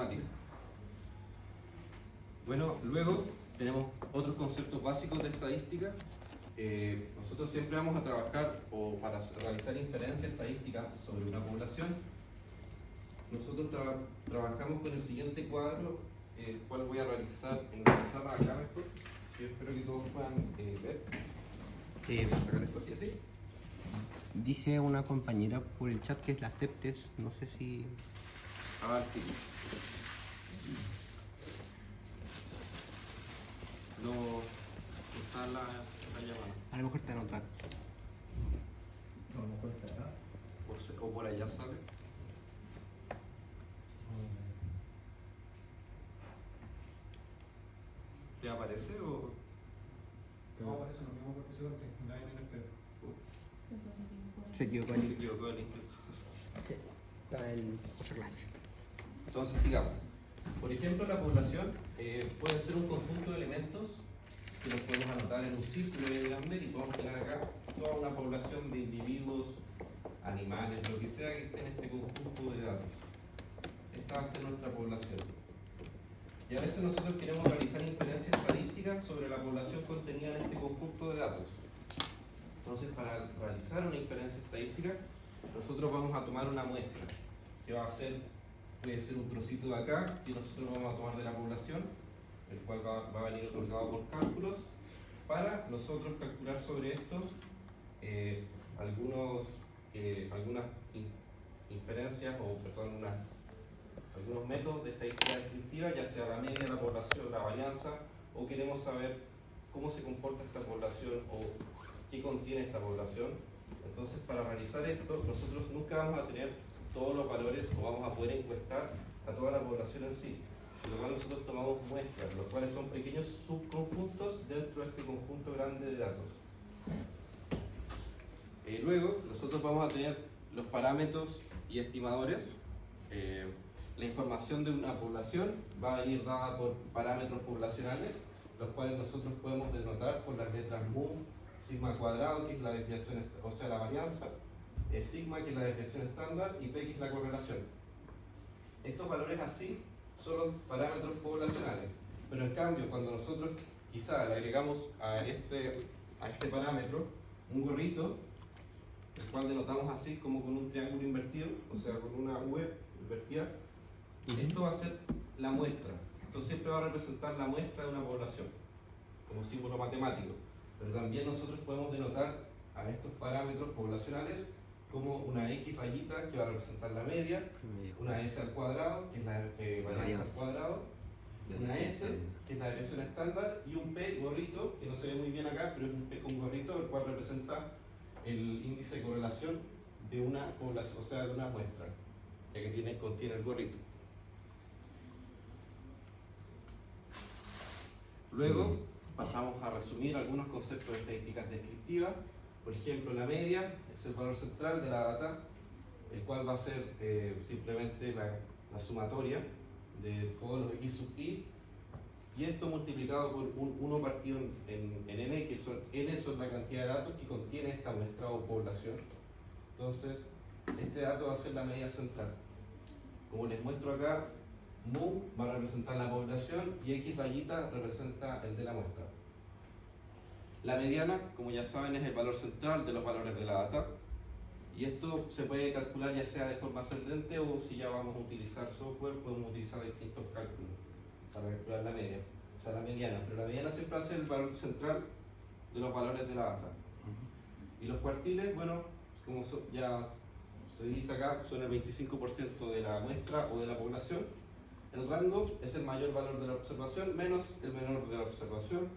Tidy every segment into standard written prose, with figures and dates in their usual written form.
matemática. Bueno, luego tenemos otros conceptos básicos de estadística. Nosotros siempre vamos a trabajar o para realizar inferencia estadística sobre una población. Nosotros trabajamos con el siguiente cuadro, el cual voy a realizar en la pizarra acá mejor. Yo espero que todos puedan ver. Voy a sacar esto así. Dice una compañera por el chat que es la CEPTES, no sé si... Ah, sí. No está la llamada. A lo mejor está en otra. No, a lo mejor está acá. O por allá sale. ¿Te aparece o...? No aparece lo mismo porque se que nadie me espera. Se equivocó Se el... equivocó el inscrito. Sí, está en otra clase. Entonces sigamos. Por ejemplo, la población puede ser un conjunto de elementos que los podemos anotar en un círculo de grande y podemos tener acá toda una población de individuos, animales, lo que sea que esté en este conjunto de datos. Esta va a ser nuestra población. Y a veces nosotros queremos realizar inferencia estadística sobre la población contenida en este conjunto de datos. Entonces, para realizar una inferencia estadística, nosotros vamos a tomar una muestra, que va a ser, puede ser un trocito de acá, que nosotros vamos a tomar de la población, el cual va a venir otorgado por cálculos, para nosotros calcular sobre esto algunas inferencias, o perdón, algunos métodos de estadística descriptiva, ya sea la media, la población, la varianza, o queremos saber cómo se comporta esta población o qué contiene esta población. Entonces, para realizar esto, nosotros nunca vamos a tener todos los valores o vamos a poder encuestar a toda la población en sí, por lo cual nosotros tomamos muestras, los cuales son pequeños subconjuntos dentro de este conjunto grande de datos. Luego, nosotros vamos a tener los parámetros y estimadores. La información de una población va a venir dada por parámetros poblacionales, los cuales nosotros podemos denotar por las letras mu, sigma cuadrado, que es la desviación, o sea, la varianza, sigma, que es la desviación estándar, y p, que es la correlación. Estos valores así son los parámetros poblacionales, pero en cambio, cuando nosotros quizá le agregamos a este parámetro un gorrito, el cual denotamos así como con un triángulo invertido, o sea, con una V invertida, esto va a ser la muestra. Esto siempre va a representar la muestra de una población, como símbolo matemático. Pero también nosotros podemos denotar a estos parámetros poblacionales como una X rayita, que va a representar la media, una S al cuadrado, que es la varianza al cuadrado, una S, que es la desviación estándar, y un P gorrito, que no se ve muy bien acá, pero es un P con gorrito, el cual representa el índice de correlación de una población, o sea, de una muestra, ya que contiene el gorrito. Luego pasamos a resumir algunos conceptos de estadísticas descriptivas. Por ejemplo, la media es el valor central de la data, el cual va a ser simplemente la sumatoria de todos los x sub i, y esto multiplicado por 1 partido en n, que n son la cantidad de datos que contiene esta muestra o población. Entonces, este dato va a ser la media central. Como les muestro acá, mu va a representar la población y x rayita representa el de la muestra. La mediana, como ya saben, es el valor central de los valores de la data, y esto se puede calcular ya sea de forma ascendente, o si ya vamos a utilizar software, podemos utilizar distintos cálculos para calcular la media, o sea, la mediana. Pero la mediana siempre va a ser el valor central de los valores de la data. Y los cuartiles, bueno, como ya se dice acá, son el 25% de la muestra o de la población. El rango es el mayor valor de la observación menos el menor de la observación.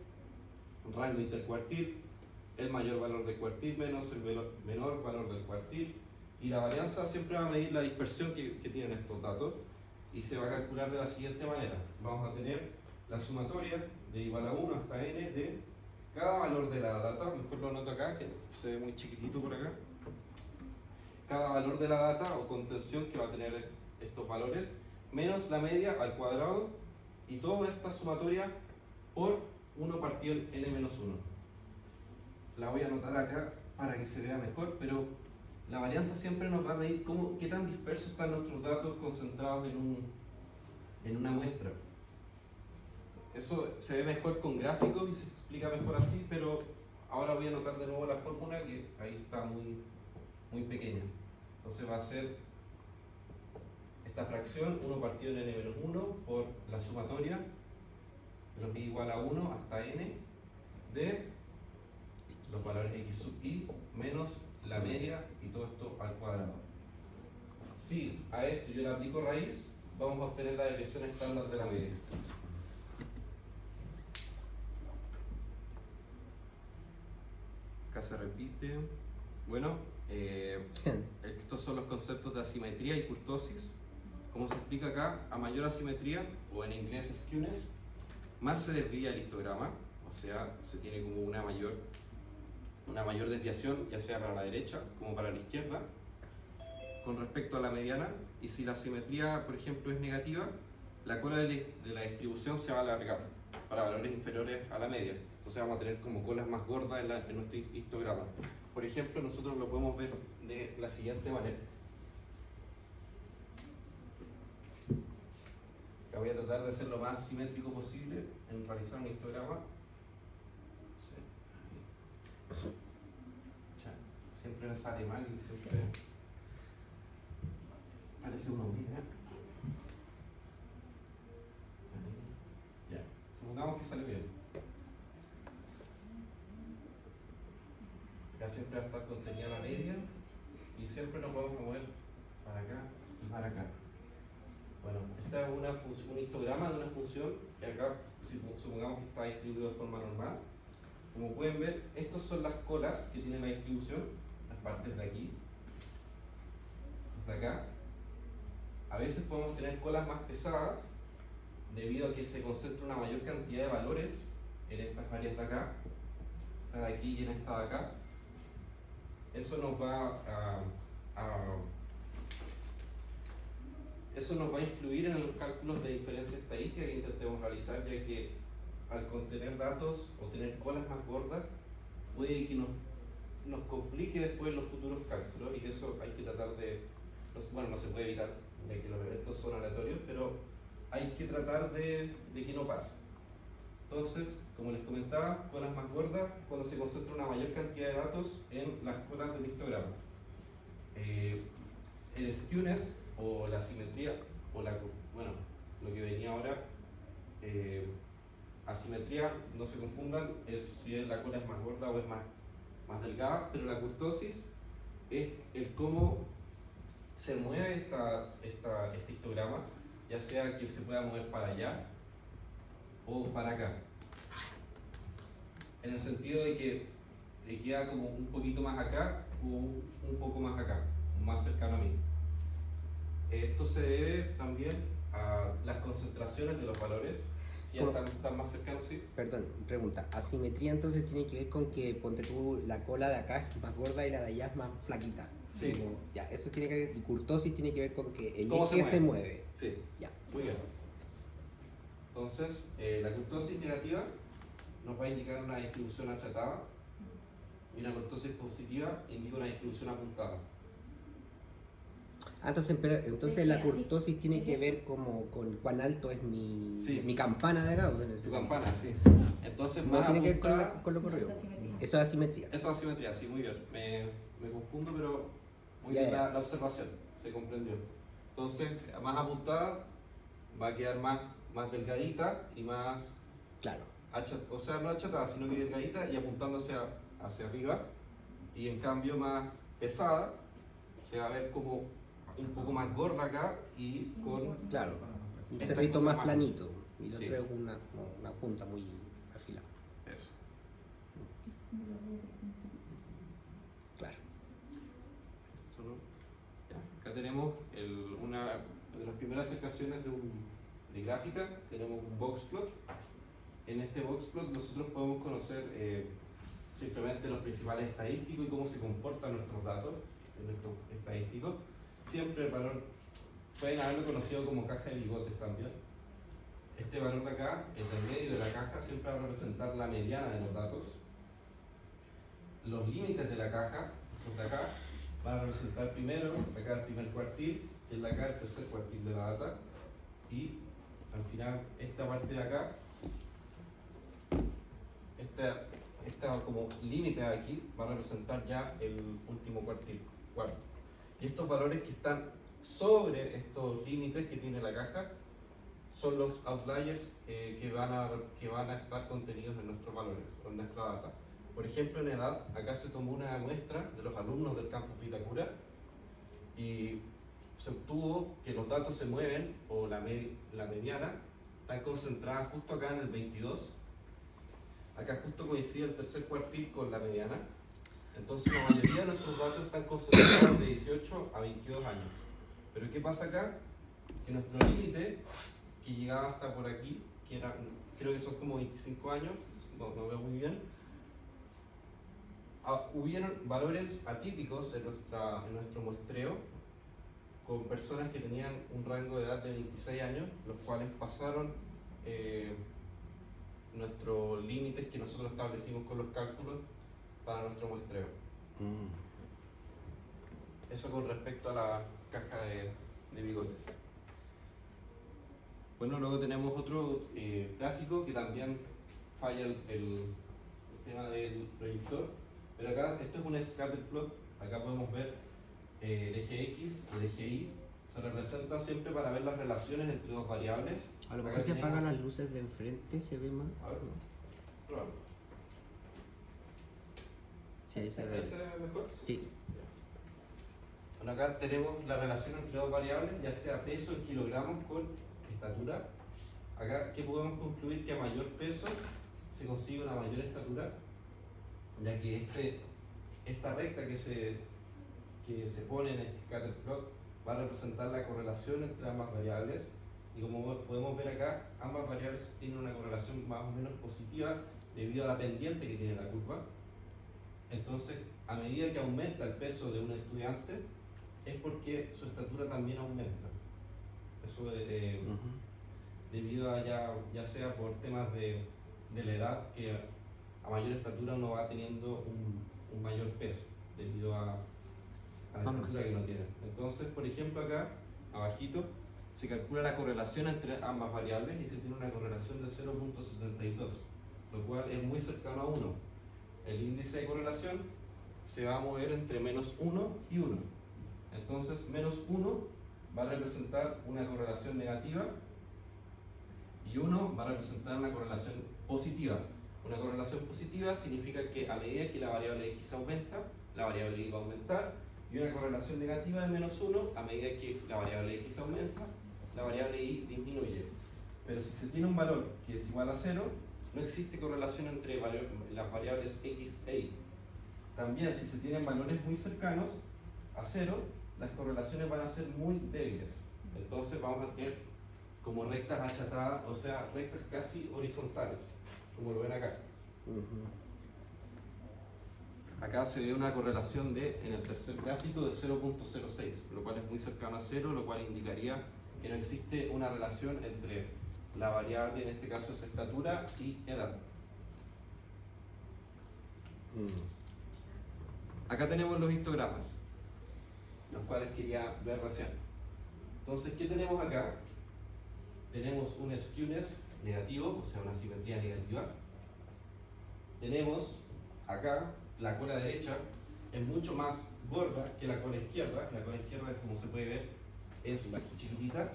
El rango intercuartil, el mayor valor del cuartil menos el menor valor del cuartil. Y la varianza siempre va a medir la dispersión que tienen estos datos, y se va a calcular de la siguiente manera. Vamos a tener la sumatoria de igual a 1 hasta n de cada valor de la data, mejor lo anoto acá, que se ve muy chiquitito por acá. Cada valor de la data o contención que va a tener estos valores, menos la media al cuadrado, y toda esta sumatoria por 1 partido en n-1. La voy a anotar acá para que se vea mejor, pero la varianza siempre nos va a medir qué tan dispersos están nuestros datos concentrados en en una muestra. Eso se ve mejor con gráficos y se explica mejor así, pero ahora voy a anotar de nuevo la fórmula que ahí está muy pequeña. Entonces va a ser esta fracción 1 partido en n-1 por la sumatoria de lo que es igual a 1 hasta n de los valores x sub i menos la media y todo esto al cuadrado. Si a esto yo le aplico raíz, vamos a obtener la desviación estándar de la media. Acá se repite. Bueno, estos son los conceptos de asimetría y kurtosis. Como se explica acá, a mayor asimetría, o en inglés skewness, más se desvía el histograma, o sea, se tiene como una mayor desviación, ya sea para la derecha como para la izquierda, con respecto a la mediana. Y si la asimetría, por ejemplo, es negativa, la cola de la distribución se va a alargar para valores inferiores a la media. Entonces vamos a tener como colas más gordas en nuestro histograma. Por ejemplo, nosotros lo podemos ver de la siguiente manera. Acá voy a tratar de ser lo más simétrico posible en realizar un histograma. Siempre me sale mal y siempre parece una hormiga. Ya, supongamos que sale bien. Ya siempre va a estar contenida la media y siempre nos vamos a mover para acá y para acá. Bueno, esta es un histograma de una función y acá supongamos que está distribuido de forma normal. Como pueden ver, estas son las colas que tiene la distribución, las partes de aquí hasta acá. A veces podemos tener colas más pesadas debido a que se concentra una mayor cantidad de valores en estas áreas de acá, esta de aquí y en esta de acá. Eso nos va a influir en los cálculos de diferencia estadística que intentemos realizar, ya que al contener datos o tener colas más gordas puede que nos complique después los futuros cálculos, y eso hay que tratar de, bueno, no se puede evitar, ya que los eventos son aleatorios, pero hay que tratar de que no pase. Entonces, como les comentaba, colas más gordas cuando se concentra una mayor cantidad de datos en las colas del histograma. El skewness o la simetría, o lo que venía ahora, asimetría, no se confundan, es si la cola es más gorda o es más delgada, pero la kurtosis es el cómo se mueve este histograma, ya sea que se pueda mover para allá o para acá, en el sentido de que queda como un poquito más acá o un poco más acá, más cercano a mí. Esto se debe también a las concentraciones de los valores, si ya están más cercanos, sí. Perdón, pregunta. Asimetría entonces tiene que ver con que, ponte tú, la cola de acá es más gorda y la de allá es más flaquita. Sí. Como, ya, eso tiene que ver, y kurtosis tiene que ver con que el ¿Cómo eje se mueve. Sí, Ya. muy bien. Entonces, la kurtosis negativa nos va a indicar una distribución achatada y una kurtosis positiva indica una distribución apuntada. Ah, entonces la kurtosis tiene que ver como con cuán alto es mi campana de Gauss. Tu campana, sí. Entonces, No tiene que ver apuntada, con lo corrido. Eso es asimetría. Eso es asimetría. eso es asimetría, sí, muy bien. Me confundo, pero muy Ya, bien ya. la observación, se comprendió. Entonces, más apuntada va a quedar más delgadita y más Claro. o sea, no achatada, sino que delgadita y apuntando hacia arriba. Y en cambio más pesada, se va a ver como un poco más gorda acá y con... Claro. Un Esta cerrito cosa más más- planito. Y lo Sí. otro es una punta muy afilada. Eso. Claro. Esto no. Ya. Acá tenemos una de las primeras aplicaciones de gráfica, tenemos un boxplot. En este boxplot nosotros podemos conocer simplemente los principales estadísticos y cómo se comportan nuestros datos, nuestros estadísticos. Siempre el valor, pueden haberlo conocido como caja de bigotes también. Este valor de acá, el del medio de la caja, siempre va a representar la mediana de los datos. Los límites de la caja, estos de acá, van a representar primero, acá el primer cuartil, y el de acá el tercer cuartil de la data. Y final esta parte de acá, esta como límite de aquí va a representar ya el último cuarto. Y estos valores que están sobre estos límites que tiene la caja son los outliers que van a estar contenidos en nuestros valores o en nuestra data. Por ejemplo, en edad, acá se tomó una muestra de los alumnos del campus Vitacura y se obtuvo que los datos se mueven, o la mediana, están concentradas justo acá en el 22. Acá justo coincide el tercer cuartil con la mediana. Entonces la mayoría de nuestros datos están concentrados de 18 a 22 años. Pero ¿qué pasa acá? Que nuestro límite, que llegaba hasta por aquí, que era, creo que son como 25 años, no veo muy bien, hubieron valores atípicos en nuestro muestreo con personas que tenían un rango de edad de 26 años, los cuales pasaron nuestros límites que nosotros establecimos con los cálculos para nuestro muestreo. Eso con respecto a la caja de bigotes. Bueno, luego tenemos otro gráfico que también falla el tema del proyector, pero acá esto es un scatter plot. Acá podemos ver el eje X y el eje Y se representan siempre para ver las relaciones entre dos variables. A lo Acá mejor se tenemos- apagan las luces de enfrente, se ve más. A ver, pruébalo. Sí, ahí se ve. ¿Ahí se ve mejor? Sí. Bueno, acá tenemos la relación entre dos variables, ya sea peso en kilogramos con estatura. Acá, ¿qué podemos concluir? Que a mayor peso se consigue una mayor estatura, ya que esta recta que se pone en este scatter plot va a representar la correlación entre ambas variables, y como podemos ver acá, ambas variables tienen una correlación más o menos positiva debido a la pendiente que tiene la curva. Entonces, a medida que aumenta el peso de un estudiante, es porque su estatura también aumenta. Eso debido a ya sea por temas de la edad, que a mayor estatura uno va teniendo un mayor peso debido a la estatura que uno tiene. Entonces, por ejemplo, acá abajito se calcula la correlación entre ambas variables y se tiene una correlación de 0.72, lo cual es muy cercano a 1. El índice de correlación se va a mover entre menos 1 y 1. Entonces, menos 1 va a representar una correlación negativa y 1 va a representar una correlación positiva. Una correlación positiva significa que a medida que la variable x aumenta, la variable y va a aumentar, y una correlación negativa de menos 1, a medida que la variable x aumenta, la variable y disminuye. Pero si se tiene un valor que es igual a 0, no existe correlación entre las variables x e y. También, si se tienen valores muy cercanos a 0, las correlaciones van a ser muy débiles. Entonces vamos a tener como rectas achatadas, o sea, rectas casi horizontales, como lo ven acá. Acá se ve una correlación en el tercer gráfico de 0.06, lo cual es muy cercano a 0, lo cual indicaría que no existe una relación entre la variable, en este caso es estatura, y edad. Acá tenemos los histogramas, los cuales quería ver recién. Entonces, ¿qué tenemos acá? Tenemos un skewness negativo, o sea, una simetría negativa. Tenemos acá la cola derecha es mucho más gorda que la cola izquierda. La cola izquierda, como se puede ver, es chiquitita.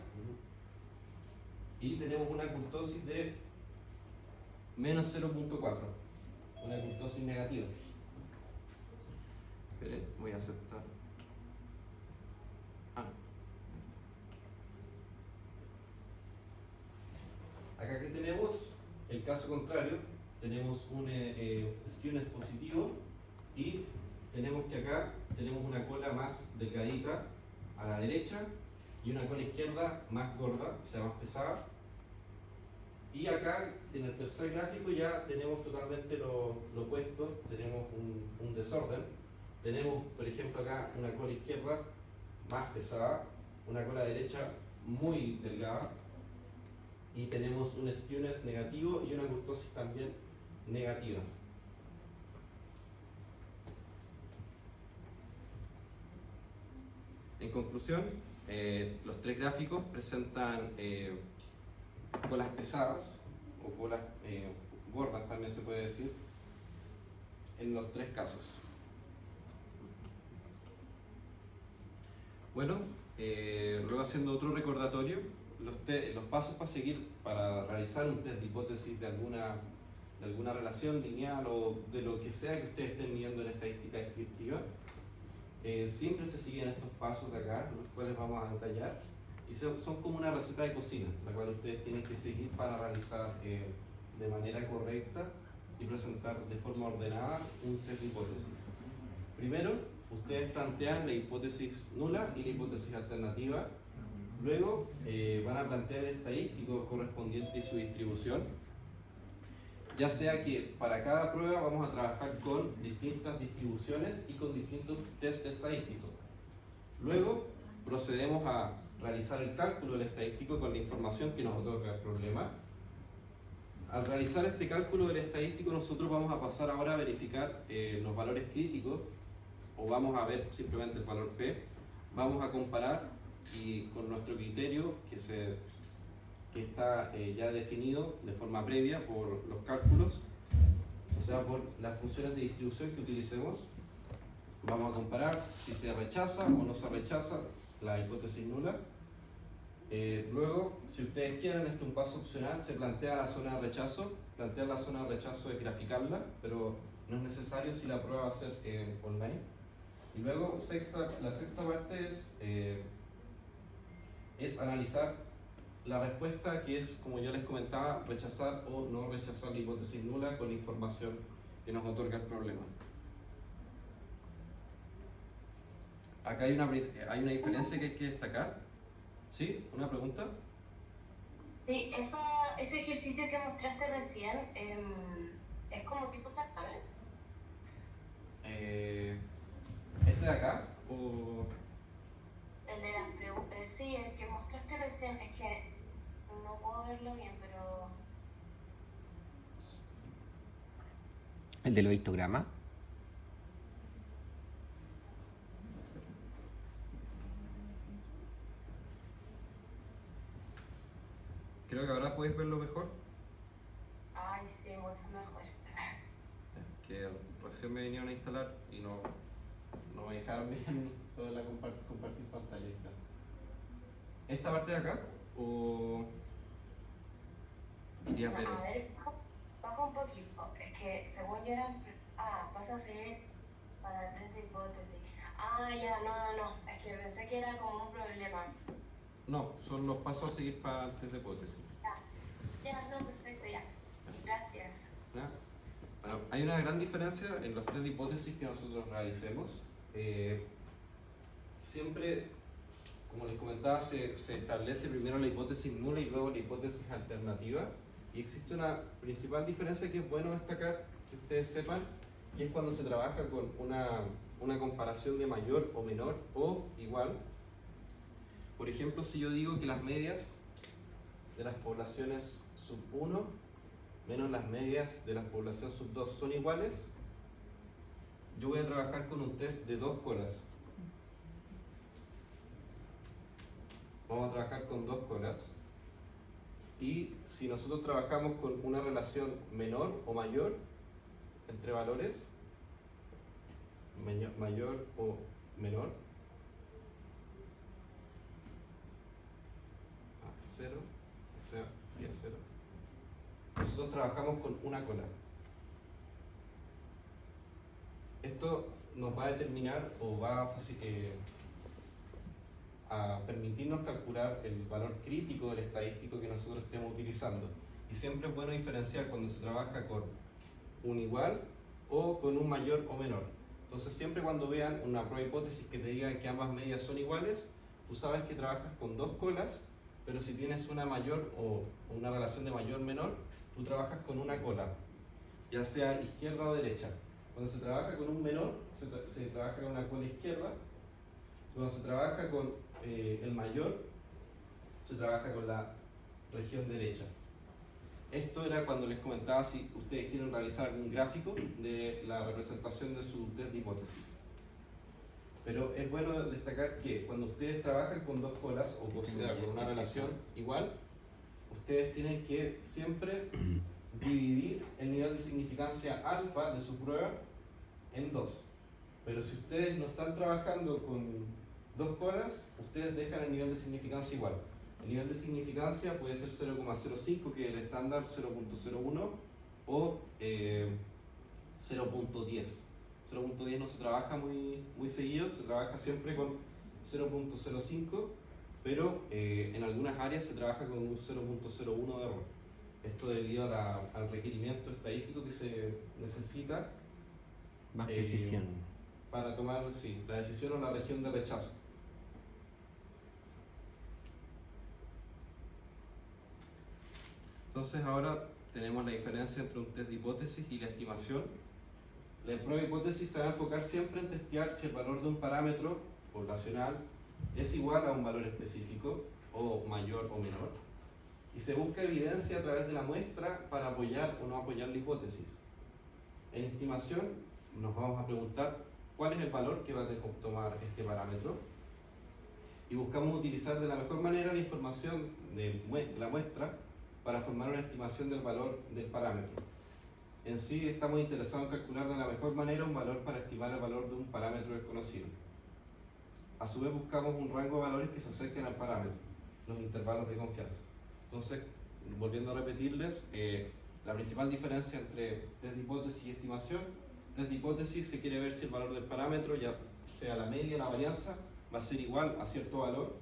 Y tenemos una kurtosis de menos 0.4, una kurtosis negativa. Esperen, voy a aceptar. Acá que tenemos el caso contrario, tenemos un skewness positivo y tenemos que acá tenemos una cola más delgadita a la derecha y una cola izquierda más gorda, o sea, más pesada. Y acá en el tercer gráfico ya tenemos totalmente lo opuesto, tenemos un desorden. Tenemos, por ejemplo, acá una cola izquierda más pesada, una cola derecha muy delgada, y tenemos un skewness negativo y una kurtosis también negativa. En conclusión, los tres gráficos presentan colas pesadas o colas gordas también se puede decir, en los tres casos. Bueno, luego haciendo otro recordatorio, los pasos para seguir para realizar un test de hipótesis de alguna relación lineal o de lo que sea que ustedes estén midiendo en estadística descriptiva, siempre se siguen estos pasos de acá, los cuales vamos a detallar, y son como una receta de cocina, la cual ustedes tienen que seguir para realizar de manera correcta y presentar de forma ordenada un test de hipótesis. Primero, ustedes plantean la hipótesis nula y la hipótesis alternativa. Luego van a plantear el estadístico correspondiente y su distribución. Ya sea que para cada prueba vamos a trabajar con distintas distribuciones y con distintos test estadísticos. Luego procedemos a realizar el cálculo del estadístico con la información que nos otorga el problema. Al realizar este cálculo del estadístico, nosotros vamos a pasar ahora a verificar los valores críticos, o vamos a ver simplemente el valor P. Vamos a comparar y con nuestro criterio que está ya definido de forma previa por los cálculos, o sea, por las funciones de distribución que utilicemos, vamos a comparar si se rechaza o no se rechaza la hipótesis nula. Luego, si ustedes quieren, esto es un paso opcional, se plantea la zona de rechazo. Plantear la zona de rechazo es graficarla, pero no es necesario si la prueba va a ser online. Y luego, la sexta parte es analizar la respuesta, que es, como yo les comentaba, rechazar o no rechazar la hipótesis nula con la información que nos otorga el problema. Acá hay una diferencia que hay que destacar. ¿Sí? ¿Una pregunta? Sí, ese ejercicio que mostraste recién es como tipo certamen. ¿Este de acá? ¿O...? El de las preguntas, sí, el que mostraste recién, es que no puedo verlo bien, pero... ¿El de los histogramas? Creo que ahora puedes verlo mejor. Ay, sí, mucho mejor. Que recién me vinieron a instalar y no me dejaron bien toda la compartir pantalla. Ahí está. ¿Esta parte de acá? ¿O querías ver? A ver, baja un poquito. Es que según yo era... vas a seguir para el test de hipótesis. Ya, no. Es que pensé que era como un problema. No, son los pasos a seguir para el test de hipótesis. Ya, no, perfecto, ya. Gracias. ¿Ya? Bueno, hay una gran diferencia en los test de hipótesis que nosotros realicemos. Siempre, como les comentaba, se establece primero la hipótesis nula y luego la hipótesis alternativa. Y existe una principal diferencia que es bueno destacar, que ustedes sepan, que es cuando se trabaja con una comparación de mayor o menor o igual. Por ejemplo, si yo digo que las medias de las poblaciones sub 1 menos las medias de la población sub 2 son iguales, yo voy a trabajar con un test de dos colas. Vamos a trabajar con dos colas. Y si nosotros trabajamos con una relación menor o mayor entre valores, mayor o menor, a 0, o sea, sí a 0, nosotros trabajamos con una cola. Esto nos va a determinar o va a permitirnos calcular el valor crítico del estadístico que nosotros estemos utilizando. Y siempre es bueno diferenciar cuando se trabaja con un igual o con un mayor o menor. Entonces siempre cuando vean una prueba hipótesis que te diga que ambas medias son iguales, tú sabes que trabajas con dos colas, pero si tienes una mayor o una relación de mayor-menor, tú trabajas con una cola, ya sea izquierda o derecha. Cuando se trabaja con un menor, se trabaja con una cola izquierda. Cuando se trabaja con el mayor, se trabaja con la región derecha. Esto era cuando les comentaba si ustedes quieren realizar un gráfico de la representación de su test de hipótesis. Pero es bueno destacar que cuando ustedes trabajan con dos colas, o sea, con una relación igual, ustedes tienen que siempre dividir el nivel de significancia alfa de su prueba en 2. Pero si ustedes no están trabajando con 2 colas, ustedes dejan el nivel de significancia igual. El nivel de significancia puede ser 0,05, que es el estándar, 0,01 o 0,10. 0,10 no se trabaja muy seguido, se trabaja siempre con 0,05, pero en algunas áreas se trabaja con un 0,01 de error. Esto debido al requerimiento estadístico que se necesita Más precisión. para tomar la decisión o la región de rechazo. Entonces ahora tenemos la diferencia entre un test de hipótesis y la estimación. La prueba de hipótesis se va a enfocar siempre en testear si el valor de un parámetro poblacional es igual a un valor específico o mayor o menor, y se busca evidencia a través de la muestra para apoyar o no apoyar la hipótesis. En estimación nos vamos a preguntar cuál es el valor que va a tomar este parámetro y buscamos utilizar de la mejor manera la información de la muestra para formar una estimación del valor del parámetro. En sí estamos interesados en calcular de la mejor manera un valor para estimar el valor de un parámetro desconocido. A su vez buscamos un rango de valores que se acerquen al parámetro, los intervalos de confianza. Entonces, volviendo a repetirles, la principal diferencia entre test de hipótesis y estimación: test de hipótesis se quiere ver si el valor del parámetro, ya sea la media o la varianza, va a ser igual a cierto valor,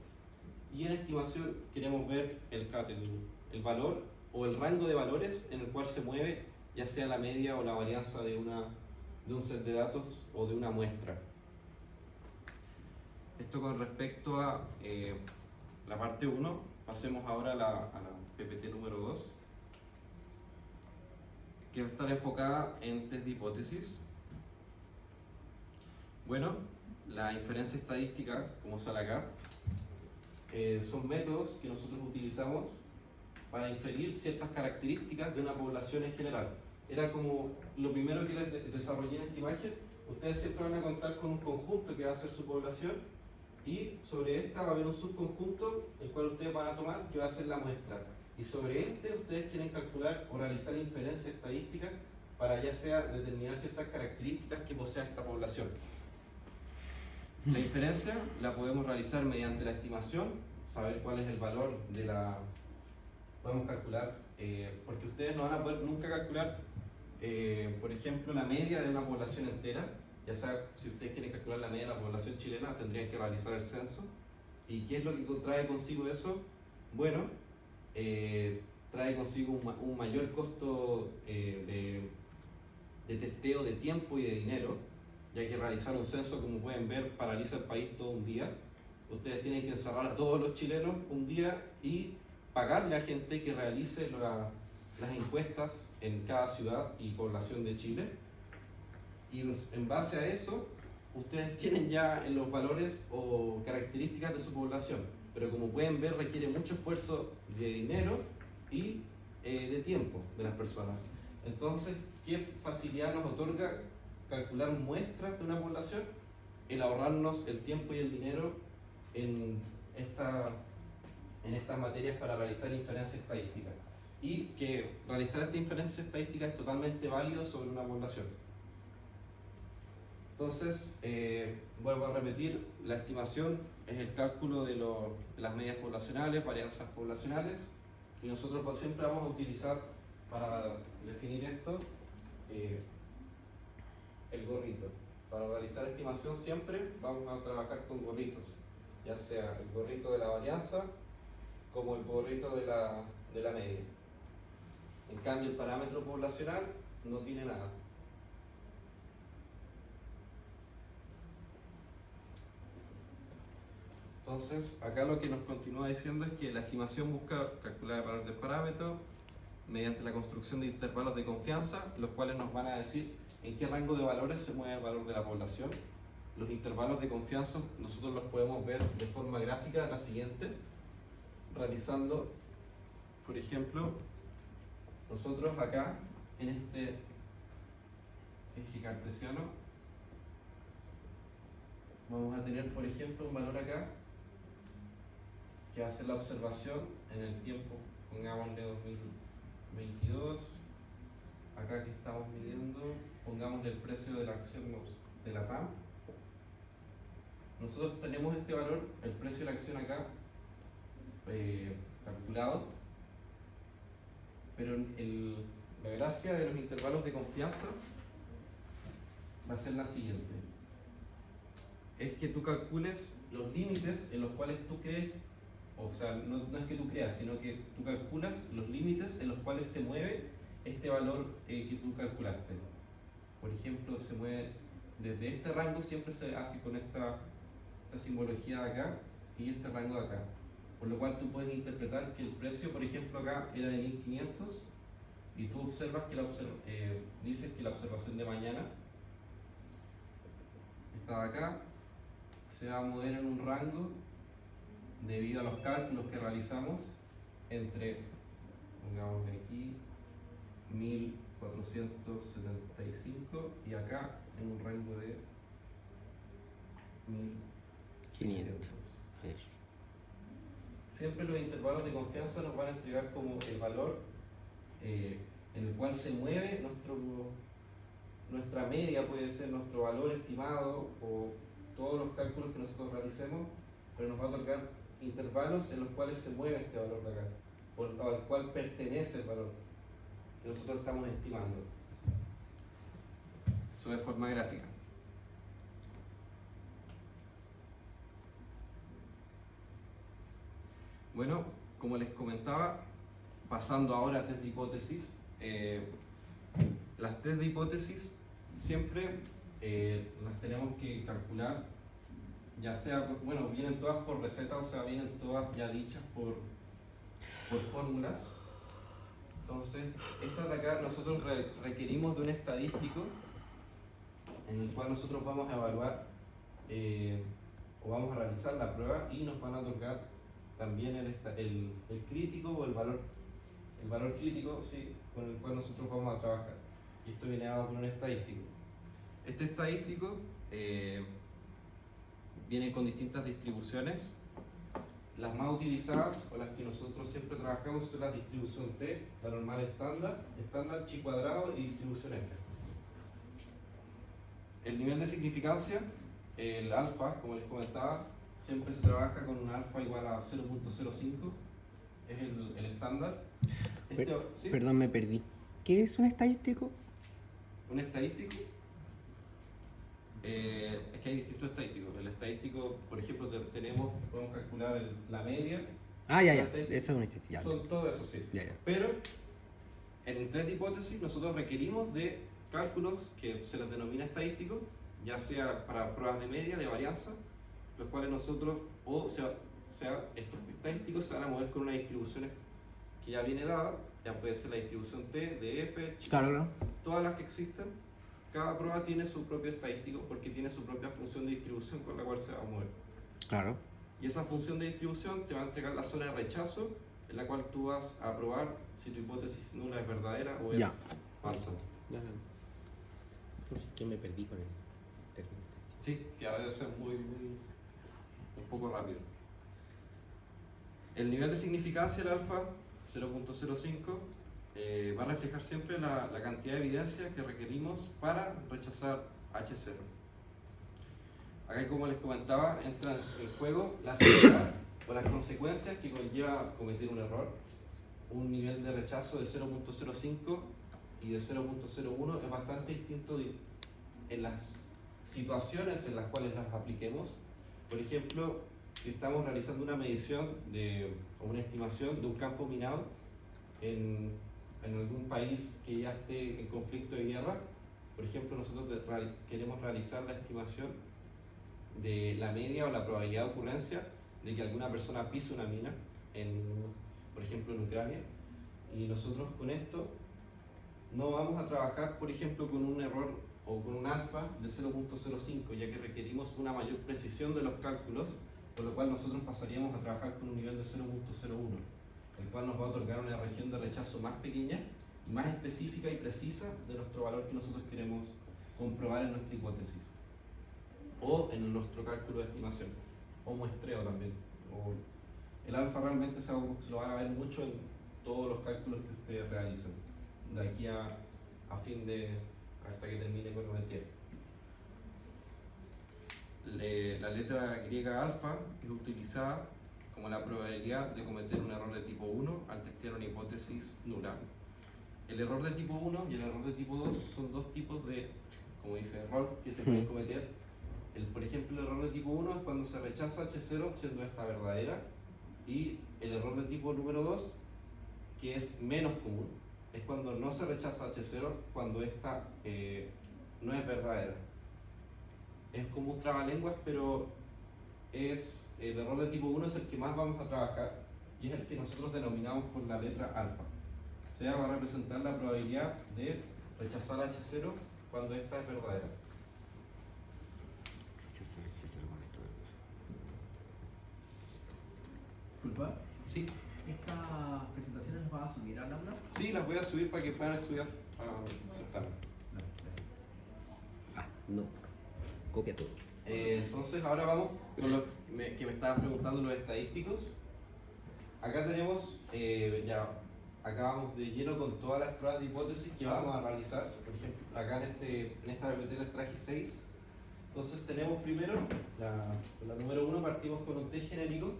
y en estimación queremos ver el valor o el rango de valores en el cual se mueve, ya sea la media o la varianza de un set de datos o de una muestra. Esto con respecto a la parte 1. Pasemos ahora a la PPT número 2, que va a estar enfocada en test de hipótesis. Bueno, la inferencia estadística, como sale acá, son métodos que nosotros utilizamos para inferir ciertas características de una población en general. Era como lo primero que les desarrollé en esta imagen. Ustedes siempre van a contar con un conjunto que va a ser su población, y sobre esta va a haber un subconjunto el cual ustedes van a tomar, que va a ser la muestra, y sobre este ustedes quieren calcular o realizar inferencia estadística para ya sea determinar ciertas características que posea esta población. La inferencia la podemos realizar mediante la estimación, saber cuál es el valor de la... Podemos calcular, porque ustedes no van a poder nunca calcular, por ejemplo, la media de una población entera. Ya sea, si ustedes quieren calcular la media de la población chilena, tendrían que realizar el censo. ¿Y qué es lo que trae consigo eso? Bueno, trae consigo un mayor costo de testeo de tiempo y de dinero, ya que realizar un censo, como pueden ver, paraliza el país todo un día. Ustedes tienen que encerrar a todos los chilenos un día y pagarle a gente que realice las encuestas en cada ciudad y población de Chile. Y en base a eso, ustedes tienen ya en los valores o características de su población. Pero como pueden ver, requiere mucho esfuerzo de dinero y de tiempo de las personas. Entonces, ¿qué facilidad nos otorga calcular muestras de una población? El ahorrarnos el tiempo y el dinero en estas materias para realizar inferencia estadística. Y que realizar esta inferencia estadística es totalmente válido sobre una población. Entonces, vuelvo a repetir, la estimación es el cálculo de las medias poblacionales, varianzas poblacionales, y nosotros siempre vamos a utilizar para definir esto el gorrito. Para realizar estimación siempre vamos a trabajar con gorritos, ya sea el gorrito de la varianza como el gorrito de la media. En cambio, el parámetro poblacional no tiene nada. Entonces, acá lo que nos continúa diciendo es que la estimación busca calcular el valor del parámetro mediante la construcción de intervalos de confianza, los cuales nos van a decir en qué rango de valores se mueve el valor de la población. Los intervalos de confianza nosotros los podemos ver de forma gráfica la siguiente, realizando, por ejemplo, nosotros acá en este eje cartesiano vamos a tener, por ejemplo, un valor acá que va a ser la observación en el tiempo pongámosle 2022, acá que estamos midiendo, pongámosle el precio de la acción de la TAM. Nosotros tenemos este valor, el precio de la acción acá, calculado, pero la gracia de los intervalos de confianza va a ser la siguiente: es que tú calcules los límites en los cuales tú crees, o sea, no es que tú creas, sino que tú calculas los límites en los cuales se mueve este valor que tú calculaste. Por ejemplo, se mueve desde este rango, siempre se hace con esta simbología de acá y este rango de acá. Por lo cual tú puedes interpretar que el precio, por ejemplo, acá era de 1500 y tú observas que dices que la observación de mañana está acá, se va a mover en un rango debido a los cálculos que realizamos entre, pongámosle aquí, 1475 y acá en un rango de 1600. Siempre los intervalos de confianza nos van a entregar como el valor en el cual se mueve nuestra media, puede ser nuestro valor estimado o todos los cálculos que nosotros realicemos, pero nos va a otorgar intervalos en los cuales se mueve este valor de acá, al cual pertenece el valor que nosotros estamos estimando. Eso de forma gráfica. Bueno, como les comentaba, pasando ahora a test de hipótesis, las test de hipótesis siempre las tenemos que calcular, ya sea, bueno, vienen todas por receta, o sea, vienen todas ya dichas por fórmulas. Entonces, estas de acá nosotros requerimos de un estadístico en el cual nosotros vamos a evaluar o vamos a realizar la prueba y nos van a otorgar también el crítico o el valor crítico, sí, con el cual nosotros vamos a trabajar. Y esto viene dado por un estadístico. Este estadístico viene con distintas distribuciones. Las más utilizadas o las que nosotros siempre trabajamos son la distribución T, la normal estándar, chi cuadrado y distribución F. El nivel de significancia, el alfa, como les comentaba, siempre se trabaja con un alfa igual a 0.05, es el estándar. ¿Sí? Perdón, me perdí. ¿Qué es un estadístico? ¿Un estadístico? Es que hay distintos estadísticos. El estadístico, por ejemplo, podemos calcular la media. Ah, ya, eso es un estadístico. Ya. Son todo eso, sí. Ya. Pero en el test de hipótesis nosotros requerimos de cálculos que se les denomina estadísticos, ya sea para pruebas de media, de varianza, los cuales nosotros, estos estadísticos se van a mover con una distribución que ya viene dada, ya puede ser la distribución T, de F, Claro. todas las que existen. Cada prueba tiene su propio estadístico porque tiene su propia función de distribución con la cual se va a mover. Claro. Y esa función de distribución te va a entregar la zona de rechazo en la cual tú vas a probar si tu hipótesis nula es verdadera o es falsa. Ya. No sé qué me perdí con el término. Sí, que a veces es un poco rápido. El nivel de significancia, el alfa, 0.05, va a reflejar siempre la cantidad de evidencia que requerimos para rechazar H0. Acá, como les comentaba, entra en juego la severidad o las consecuencias que conlleva cometer un error. Un nivel de rechazo de 0.05 y de 0.01 es bastante distinto en las situaciones en las cuales las apliquemos. Por ejemplo, si estamos realizando una medición o una estimación de un campo minado en algún país que ya esté en conflicto de guerra, por ejemplo, nosotros queremos realizar la estimación de la media o la probabilidad de ocurrencia de que alguna persona pise una mina, por ejemplo en Ucrania, y nosotros con esto no vamos a trabajar, por ejemplo, con un error o con un alfa de 0.05, ya que requerimos una mayor precisión de los cálculos, por lo cual nosotros pasaríamos a trabajar con un nivel de 0.01, el cual nos va a otorgar una región de rechazo más pequeña y más específica y precisa de nuestro valor que nosotros queremos comprobar en nuestra hipótesis o en nuestro cálculo de estimación o muestreo también. El alfa realmente se lo van a ver mucho todos los cálculos que ustedes realicen de aquí hasta que termine econometría. La letra griega alfa es utilizada como la probabilidad de cometer un error de tipo 1 al testear una hipótesis nula. El error de tipo 1 y el error de tipo 2 son dos tipos de, como dice, error que se pueden cometer. Por ejemplo, el error de tipo 1 es cuando se rechaza H0 siendo esta verdadera, y el error de tipo número 2, que es menos común, es cuando no se rechaza H0 cuando esta no es verdadera. Es como un trabalenguas, pero el error de tipo 1 es el que más vamos a trabajar y es el que nosotros denominamos por la letra alfa. O sea, va a representar la probabilidad de rechazar H0 cuando esta es verdadera. Disculpa, Sí, ¿estas presentaciones las vas a subir al aula? sí, las voy a subir para que puedan estudiar para aceptarme. No, gracias. Ah, no. Copia todo. Entonces ahora vamos con lo que me estaban preguntando los estadísticos. Acá tenemos, ya acabamos de lleno con todas las pruebas de hipótesis que vamos a realizar. Por ejemplo, acá en esta PPT les traje 6. Entonces tenemos primero, la número 1 partimos con un test genérico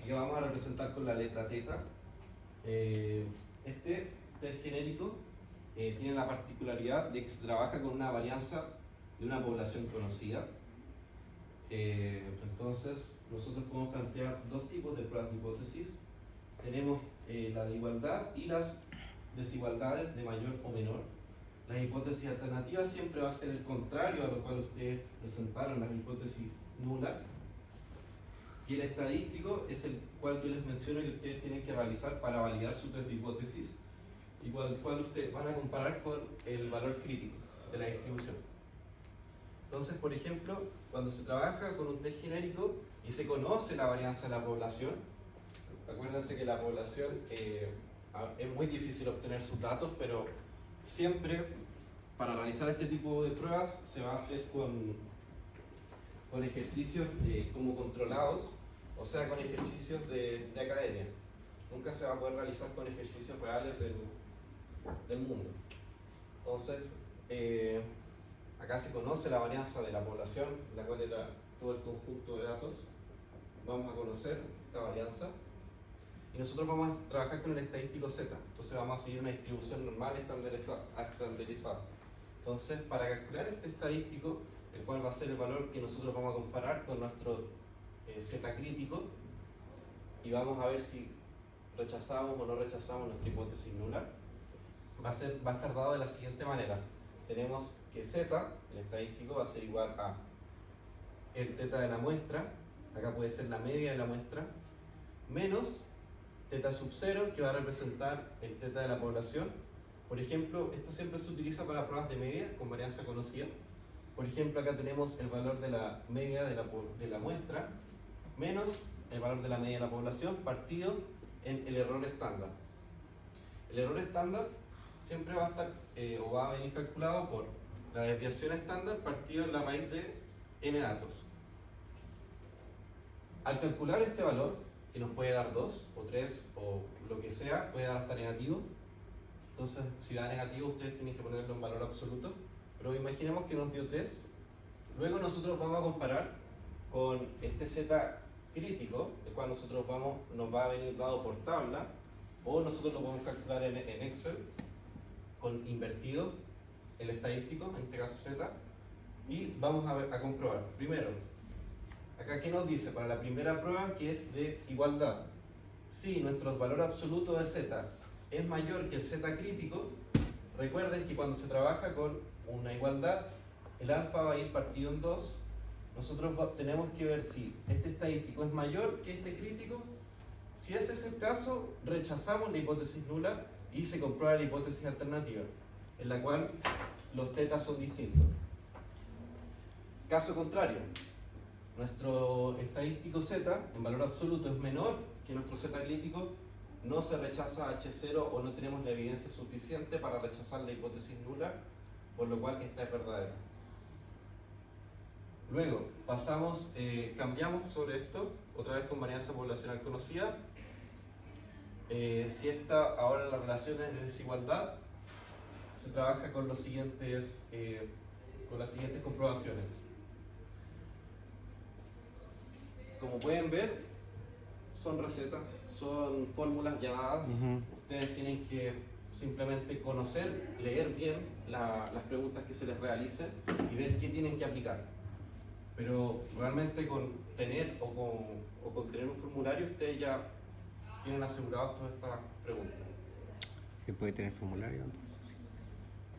que vamos a representar con la letra θ. Este test genérico tiene la particularidad de que se trabaja con una varianza de una población conocida. Entonces nosotros podemos plantear dos tipos de pruebas de hipótesis. Tenemos la de igualdad y las desigualdades de mayor o menor. Las hipótesis alternativas siempre va a ser el contrario a lo cual ustedes presentaron, las hipótesis nulas. Y el estadístico es el cual yo les menciono que ustedes tienen que realizar para validar su test de hipótesis, y cual ustedes van a comparar con el valor crítico de la distribución. Entonces, por ejemplo, cuando se trabaja con un test genérico y se conoce la varianza de la población, acuérdense que la población es muy difícil obtener sus datos, pero siempre para realizar este tipo de pruebas se va a hacer con ejercicios como controlados, o sea, con ejercicios de academia. Nunca se va a poder realizar con ejercicios reales del mundo. Entonces, acá se conoce la varianza de la población, la cual era todo el conjunto de datos. Vamos a conocer esta varianza y nosotros vamos a trabajar con el estadístico Z. Entonces vamos a seguir una distribución normal estandarizada. Entonces, para calcular este estadístico, el cual va a ser el valor que nosotros vamos a comparar con nuestro Z crítico, y vamos a ver si rechazamos o no rechazamos nuestra hipótesis nula, va a estar dado de la siguiente manera. Tenemos que Z, el estadístico, va a ser igual a el θ de la muestra, acá puede ser la media de la muestra, menos θ sub 0, que va a representar el θ de la población. Por ejemplo, esto siempre se utiliza para pruebas de media con varianza conocida. Por ejemplo, acá tenemos el valor de la media de la muestra menos el valor de la media de la población partido en el error estándar. El error estándar siempre va a estar o va a venir calculado por la desviación estándar partido en la raíz de n datos. Al calcular este valor, que nos puede dar 2 o 3 o lo que sea, puede dar hasta negativo. Entonces, si da negativo, ustedes tienen que ponerlo en valor absoluto. Pero imaginemos que nos dio 3. Luego nosotros vamos a comparar con este Z crítico, el cual nos va a venir dado por tabla, o nosotros lo podemos calcular en Excel con invertido el estadístico, en este caso Z, y vamos a comprobar. Primero, acá ¿qué nos dice? Para la primera prueba, que es de igualdad, si nuestro valor absoluto de Z es mayor que el Z crítico, recuerden que cuando se trabaja con una igualdad, el alfa va a ir partido en 2. Nosotros tenemos que ver si este estadístico es mayor que este crítico. Si ese es el caso, rechazamos la hipótesis nula y se comprueba la hipótesis alternativa, en la cual los tetas son distintos. Caso contrario, nuestro estadístico Z en valor absoluto es menor que nuestro Z crítico, no se rechaza H0 o no tenemos la evidencia suficiente para rechazar la hipótesis nula, por lo cual esta es verdadera. Luego cambiamos sobre esto, otra vez con varianza poblacional conocida. Si esta ahora la relación es de desigualdad, se trabaja con los siguientes, con las siguientes comprobaciones. Como pueden ver, son recetas, son fórmulas ya dadas. Ustedes tienen que simplemente conocer, leer bien las preguntas que se les realicen y ver qué tienen que aplicar. Pero realmente con tener o con tener un formulario, ustedes ya tienen asegurados todas estas preguntas. ¿Se puede tener formulario?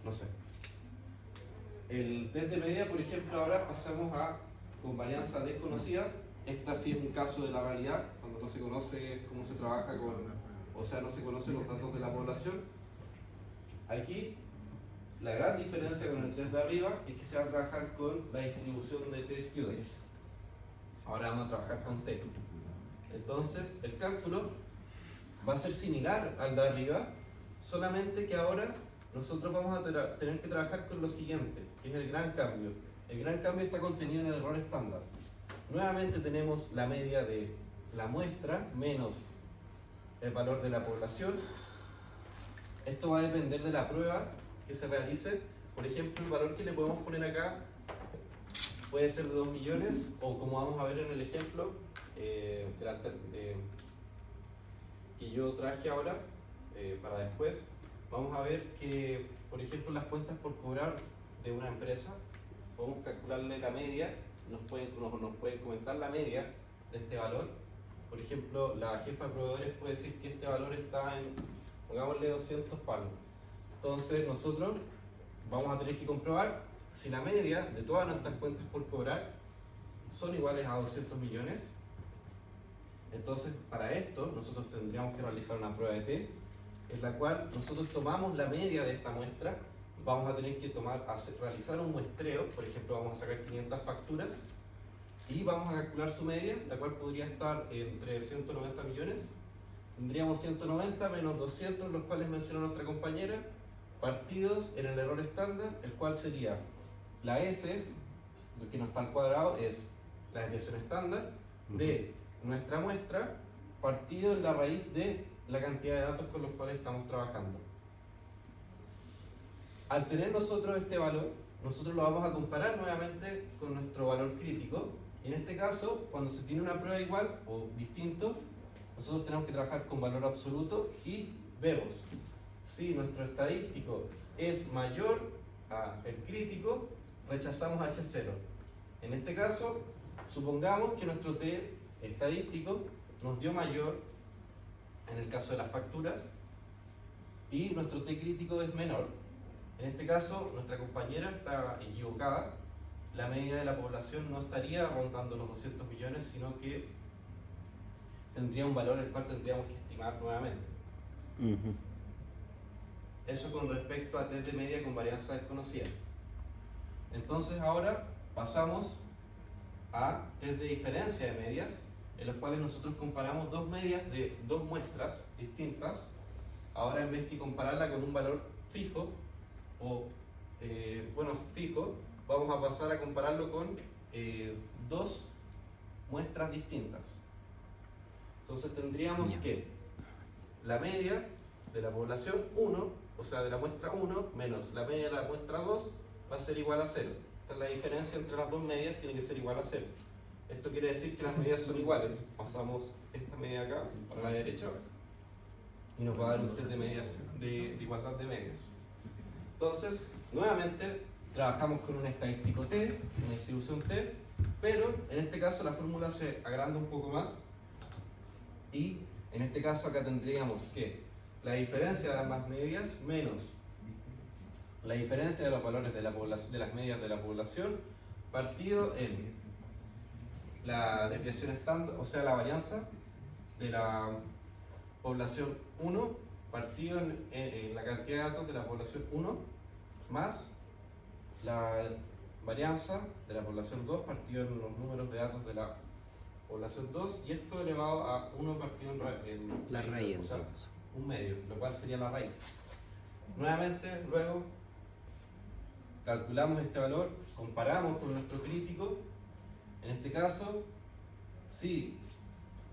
No sé. El test de medida, por ejemplo, ahora pasamos a con varianza desconocida. Esta sí es un caso de la realidad, cuando no se conoce cómo se trabaja con, o sea, no se conocen los datos de la población. Aquí, la gran diferencia con el test de arriba es que se va a trabajar con la distribución de t-students. Ahora vamos a trabajar con t. Entonces, el cálculo va a ser similar al de arriba, solamente que ahora nosotros vamos a tener que trabajar con lo siguiente, que es el gran cambio. El gran cambio está contenido en el error estándar. Nuevamente tenemos la media de la muestra menos el valor de la población. Esto va a depender de la prueba que se realice. Por ejemplo, el valor que le podemos poner acá puede ser de 2 millones, o como vamos a ver en el ejemplo que yo traje ahora para después, vamos a ver que, por ejemplo, las cuentas por cobrar de una empresa, podemos calcularle la media, nos pueden comentar la media de este valor. Por ejemplo, la jefa de proveedores puede decir que este valor está en, pongámosle 200 palos. Entonces nosotros vamos a tener que comprobar si la media de todas nuestras cuentas por cobrar son iguales a 200 millones. Entonces, para esto, nosotros tendríamos que realizar una prueba de T, en la cual nosotros tomamos la media de esta muestra. Vamos a tener que realizar un muestreo. Por ejemplo, vamos a sacar 500 facturas y vamos a calcular su media, la cual podría estar entre 190 millones. Tendríamos 190 menos 200, los cuales mencionó nuestra compañera, partidos en el error estándar, el cual sería la S, que no está al cuadrado, es la desviación estándar de nuestra muestra, partido en la raíz de la cantidad de datos con los cuales estamos trabajando. Al tener nosotros este valor, nosotros lo vamos a comparar nuevamente con nuestro valor crítico, y en este caso, cuando se tiene una prueba igual o distinto, nosotros tenemos que trabajar con valor absoluto y vemos si nuestro estadístico es mayor al crítico, rechazamos H0. En este caso, supongamos que nuestro T estadístico nos dio mayor en el caso de las facturas y nuestro T crítico es menor. En este caso, nuestra compañera está equivocada. La media de la población no estaría rondando los 200 millones, sino que tendría un valor el cual tendríamos que estimar nuevamente. Eso con respecto a test de media con varianza desconocida. Entonces ahora pasamos a test de diferencia de medias, en los cuales nosotros comparamos dos medias de dos muestras distintas. Ahora, en vez de compararla con un valor fijo, fijo, vamos a pasar a compararlo con dos muestras distintas. Entonces tendríamos que la media de la población 1, o sea, de la muestra 1, menos la media de la muestra 2, va a ser igual a 0. Esta es la diferencia entre las dos medias, tiene que ser igual a 0. Esto quiere decir que las medidas son iguales. Pasamos esta media acá, para la derecha, y nos va a dar un test de medias, de igualdad de medias. Entonces, nuevamente, trabajamos con un estadístico T, una distribución T, pero en este caso la fórmula se agranda un poco más, y en este caso acá tendríamos que la diferencia de las medias menos la diferencia de los valores de la población, de las medias de la población, partido en la desviación estándar, o sea, la varianza de la población 1, partido en la cantidad de datos de la población 1, más la varianza de la población 2, partido en los números de datos de la población 2, y esto elevado a 1 partido en la raíz, o sea, un medio, lo cual sería la raíz. Nuevamente, luego calculamos este valor, comparamos con nuestro crítico. En este caso, si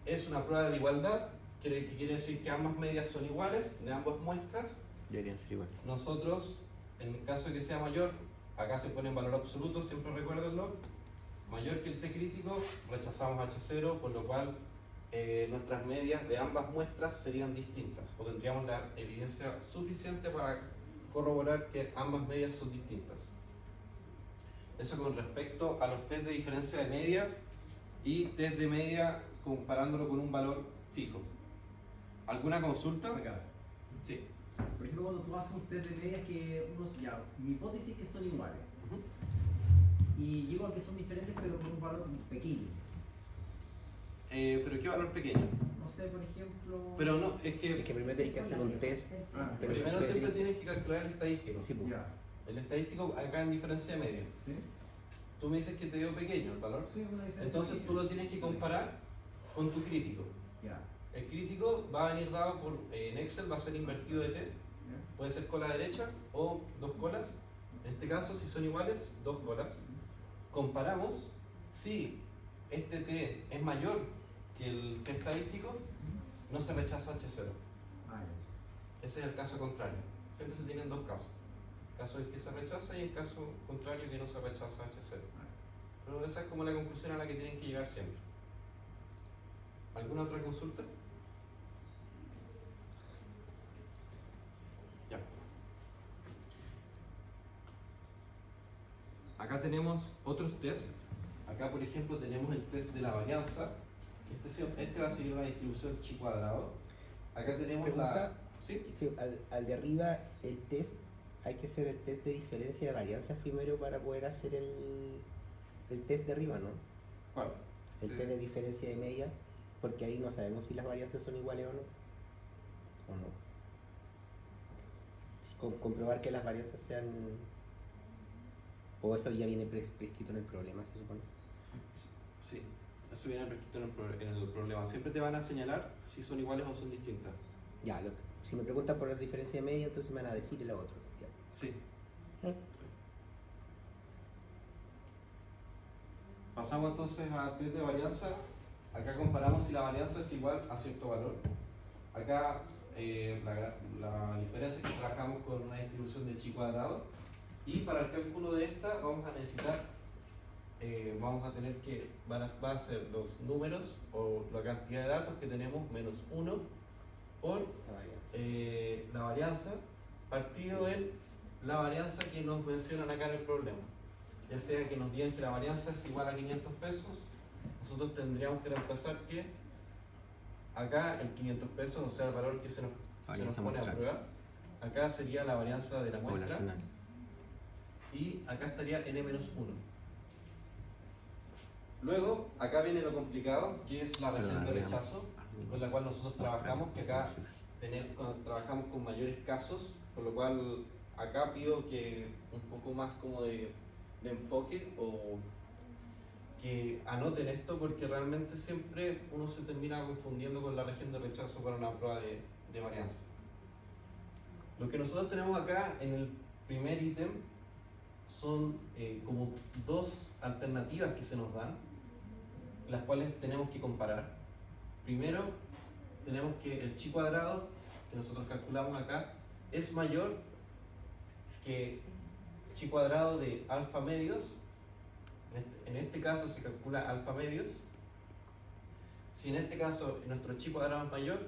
es una prueba de igualdad, que quiere decir que ambas medias son iguales de ambas muestras. Deberían ser iguales. Nosotros, en el caso de que sea mayor, acá se pone en valor absoluto, siempre recuérdenlo, mayor que el t crítico, rechazamos H0, por lo cual nuestras medias de ambas muestras serían distintas, o tendríamos la evidencia suficiente para corroborar que ambas medias son distintas. Eso con respecto a los test de diferencia de media y test de media comparándolo con un valor fijo. ¿Alguna consulta? Acá. Sí. Por ejemplo, cuando tú haces un test de medias que ya, mi hipótesis es que son iguales. Y llego a que son diferentes pero con un valor pequeño. ¿Pero qué valor pequeño? No sé, por ejemplo... Pero no, es Es que que primero tenés que hacer un test. Ah, pero primero después siempre tenés- tienes que calcular el estadístico. Sí, pues. Ya. El estadístico acá en diferencia de medias. ¿Sí? Tú me dices que te dio pequeño el valor. Sí, una diferencia Entonces tú pequeña. lo tienes que comparar con tu crítico. Ya. El crítico va a venir dado por, en Excel va a ser invertido de t. Ya. Puede ser cola derecha o dos colas. En este caso, si son iguales, dos colas. Comparamos si este t es mayor que el t estadístico, no se rechaza H0. Ah, ya. Ese es el caso contrario. Siempre se tienen dos casos. El caso en que se rechaza y el caso contrario que no se rechaza H0. Pero esa es como la conclusión a la que tienen que llegar siempre. ¿Alguna otra consulta? Ya. Acá tenemos otros test. Acá, por ejemplo, tenemos el test de la varianza. Este va a seguir una distribución chi cuadrado. Acá tenemos Pregunta. la... ¿Sí? Es que al de arriba, el test, hay que hacer el test de diferencia de varianzas primero para poder hacer el test de arriba, ¿no? ¿Cuál? El Sí. test de diferencia de media, porque ahí no sabemos si las varianzas son iguales o no. ¿O no? Comprobar que las varianzas sean... O eso ya viene prescrito en el problema, se supone. Sí, eso viene prescrito en el problema. Siempre te van a señalar si son iguales o son distintas. Ya, si me preguntan por la diferencia de media, entonces me van a decir lo otro. Ya. Sí. Pasamos entonces a test de varianza. Acá comparamos si la varianza es igual a cierto valor. Acá la diferencia es que trabajamos con una distribución de chi cuadrado. Y para el cálculo de esta vamos a necesitar, vamos a tener que, va a ser los números o la cantidad de datos que tenemos menos 1 por La varianza. la varianza partido en la varianza que nos mencionan acá en el problema. Ya sea que nos digan que la varianza es igual a 500 pesos, nosotros tendríamos que reemplazar que acá el 500 pesos, o sea el valor que se nos Varianza pone a muestral. prueba, acá sería la varianza de la muestra Poblacional. y acá estaría n-1. Luego, acá viene lo complicado, que es la región de rechazo, con la cual nosotros trabajamos, que acá trabajamos con mayores casos, por lo cual acá pido que un poco más como de enfoque o que anoten esto, porque realmente siempre uno se termina confundiendo con la región de rechazo para una prueba de varianza. Lo que nosotros tenemos acá en el primer ítem son como dos alternativas que se nos dan, las cuales tenemos que comparar. Primero, tenemos que el chi cuadrado, que nosotros calculamos acá, es mayor que chi cuadrado de alfa medios. En este caso se calcula alfa medios. Si en este caso nuestro chi cuadrado es mayor,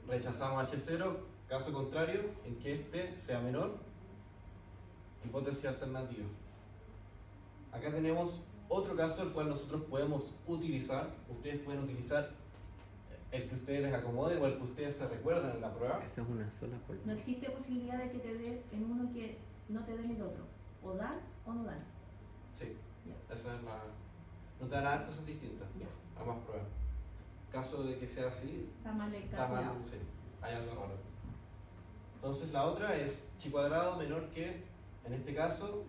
rechazamos H0. Caso contrario, en que este sea menor, hipótesis alternativa. Acá tenemos otro caso el cual nosotros podemos utilizar. Ustedes pueden utilizar el que ustedes les acomode o el que ustedes se recuerden en la prueba. Esta es una sola No columna. existe posibilidad de que te dé en uno y que no te den el otro. O dan o no dan. Sí, Ya. esa es la... No te van a dar cosas distintas, Ya. ambas pruebas. Caso de que sea así, Está mal está mal, calculado. sí, hay algo raro. Entonces la otra es chi cuadrado menor que, en este caso,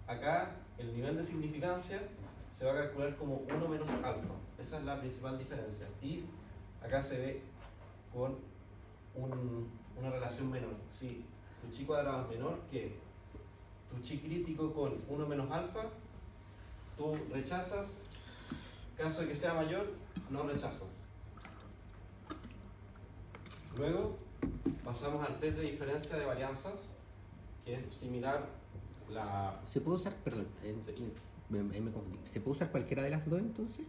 acá el nivel de significancia se va a calcular como 1 menos alfa. Esa es la principal diferencia. Y acá se ve con una relación menor. Si tu chi cuadrado es menor que tu chi crítico con 1 menos alfa, tú rechazas. Caso de que sea mayor, no rechazas. Luego pasamos al test de diferencia de varianzas, que es similar la... ¿Se puede usar, perdón, Sí. me confundí. ¿Se puede usar cualquiera de las dos entonces?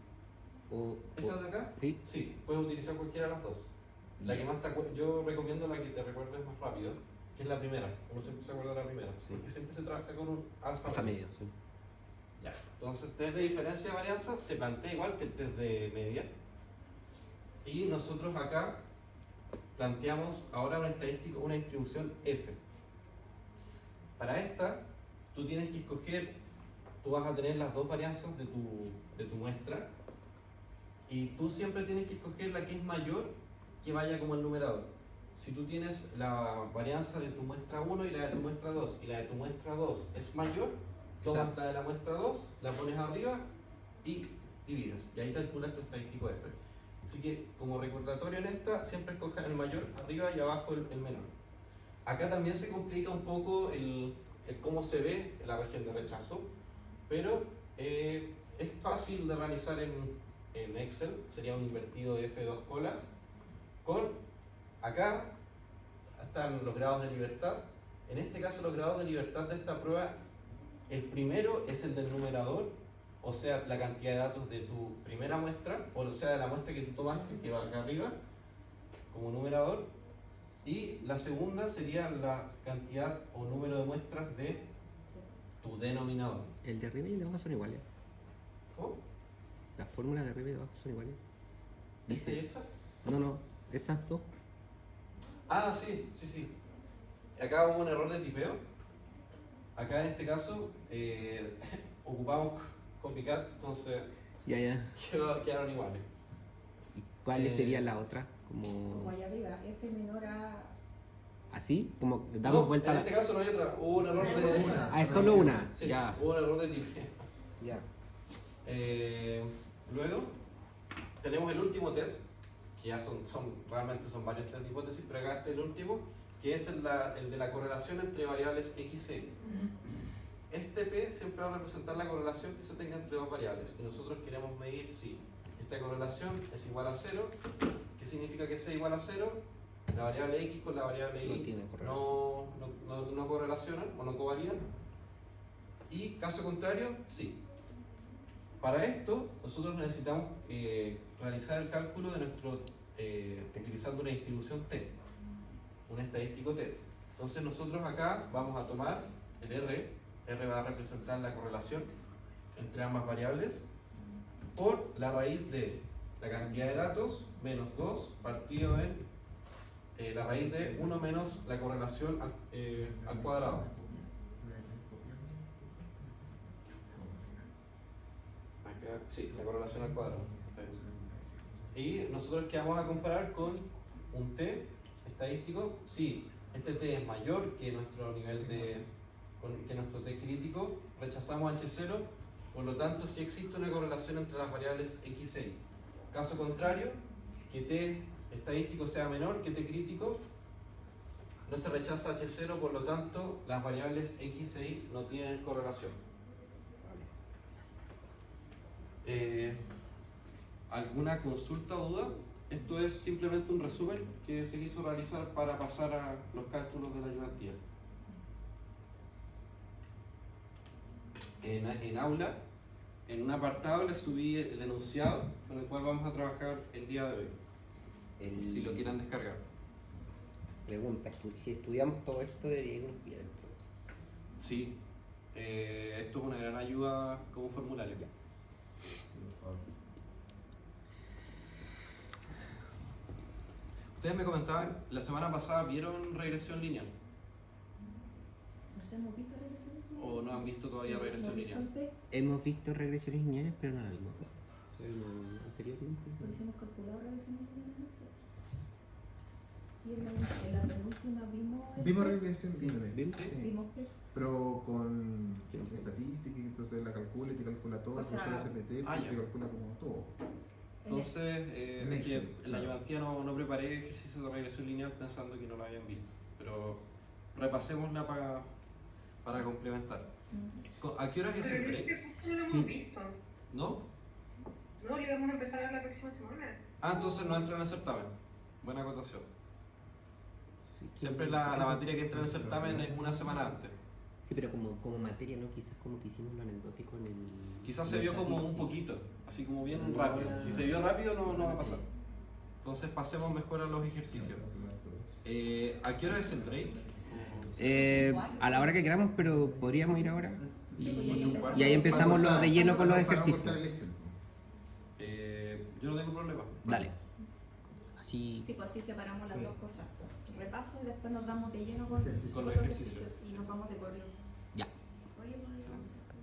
¿Esta de acá? ¿Sí? Sí, puedes utilizar cualquiera de las dos. La que más yo recomiendo la que te recuerdes más rápido, que es la primera. Uno siempre se acuerda de la primera, Sí. porque siempre se trabaja con un alfa Alfa medio. medio, sí. Ya. Entonces, test de diferencia de varianza se plantea igual que el test de media. Y nosotros acá planteamos ahora una estadística, una distribución F. Para esta, tú tienes que escoger, tú vas a tener las dos varianzas de tu muestra, y tú siempre tienes que escoger la que es mayor, que vaya como el numerador. Si tú tienes la varianza de tu muestra 1 y la de tu muestra 2, y la de tu muestra 2 es mayor, tomas Exacto. la de la muestra 2, la pones arriba y divides, y ahí calculas tu estadístico F. Así que, como recordatorio en esta, siempre escojan el mayor arriba y abajo el menor. Acá también se complica un poco el cómo se ve la región de rechazo, pero es fácil de realizar en Excel. Sería un invertido de F2 colas. Acá están los grados de libertad. En este caso, los grados de libertad de esta prueba, el primero es el del numerador, o sea, la cantidad de datos de tu primera muestra, o sea, de la muestra que tú tomaste, que va acá arriba, como numerador. Y la segunda sería la cantidad o número de muestras de tu denominador. El de arriba y el de abajo son iguales. ¿Cómo? Las fórmulas de arriba y de abajo son iguales. ¿Esta y Dice, esta? no, esas dos. Ah, sí. Acá hubo un error de tipeo. Acá en este caso ocupamos copycat, entonces Ya. quedaron iguales. ¿Y cuáles serían la otra? Como Como allá arriba, F menor a... así, como damos No, vuelta en a este la... caso no hay otra, hubo un error de... Ah, es solo una. Sí, Ya. hubo un error de tipeo. Ya. Luego tenemos el último test, que ya realmente son varios test de hipótesis, pero acá está el último, que es el de la correlación entre variables X e Y. Este P siempre va a representar la correlación que se tenga entre dos variables, y nosotros queremos medir si esta correlación es igual a 0. ¿Qué significa que sea igual a 0? La variable X con la variable Y No tiene correlación. no correlacionan o no covarían, y caso contrario, sí. Para esto, nosotros necesitamos realizar el cálculo de nuestro, utilizando una distribución T, un estadístico T. Entonces nosotros acá vamos a tomar el R va a representar la correlación entre ambas variables, por la raíz de la cantidad de datos menos 2 partido en la raíz de 1 menos la correlación al cuadrado. Acá, sí, la correlación al cuadrado. Y nosotros que vamos a comparar con un T estadístico, si este T es mayor que nuestro nivel que nuestro T crítico, rechazamos H0, por lo tanto si existe una correlación entre las variables X e Y. Caso contrario, que T estadístico sea menor que T crítico, no se rechaza H0, por lo tanto las variables X e Y no tienen correlación. ¿Alguna consulta o duda? Esto es simplemente un resumen que se quiso realizar para pasar a los cálculos de la ayudantía. En aula, en un apartado les subí el enunciado con el cual vamos a trabajar el día de hoy, si lo quieren descargar. Pregunta, si estudiamos todo esto debería irnos bien entonces. Sí, esto es una gran ayuda como formulario. Ya. Sí, por favor. Ustedes me comentaban, la semana pasada, ¿vieron regresión lineal? ¿Nos hemos visto regresiones? ¿O no han visto todavía regresión lineal? Hemos visto regresiones lineales, pero no la vimos. En el anterior tiempo. Por eso hemos calculado regresiones lineales. Y en la penúltima vimos... Vimos regresión Sí. lineal. ¿Vimos? Sí. Vimos que... Pero con Sí. estadística, y entonces la calcula y te calcula todo, O el sea, profesor SPT ah, y ya. te calcula como todo. Entonces, En es que Excel, en la claro. ayudantía no preparé ejercicios de regresión lineal pensando que no lo habían visto, pero repasémosla para complementar. ¿A qué hora es ese Pero break? este no lo hemos visto. ¿No? No, lo íbamos a empezar la próxima semana. Ah, entonces no entra en el certamen. Buena acotación. Sí, Siempre la materia que entra en el certamen es una semana antes. Sí, pero como materia, ¿no? Quizás como que hicimos lo anecdótico en el... Quizás se vio como un poquito, así como bien rápido. Si se vio rápido no va a pasar. Entonces pasemos mejor a los ejercicios. ¿A qué hora es el break? A la hora que queramos, pero podríamos ir ahora. Sí, pues, y ahí empezamos. Y ahí empezamos lo de lleno con los Para ejercicios. cortar el Excel. Yo no tengo problema. Dale. Así. Sí, pues así separamos las Sí. dos cosas. Repaso y después nos damos de lleno con Con los ejercicios. y nos vamos de corrido. Ya. Oye, ¿podríamos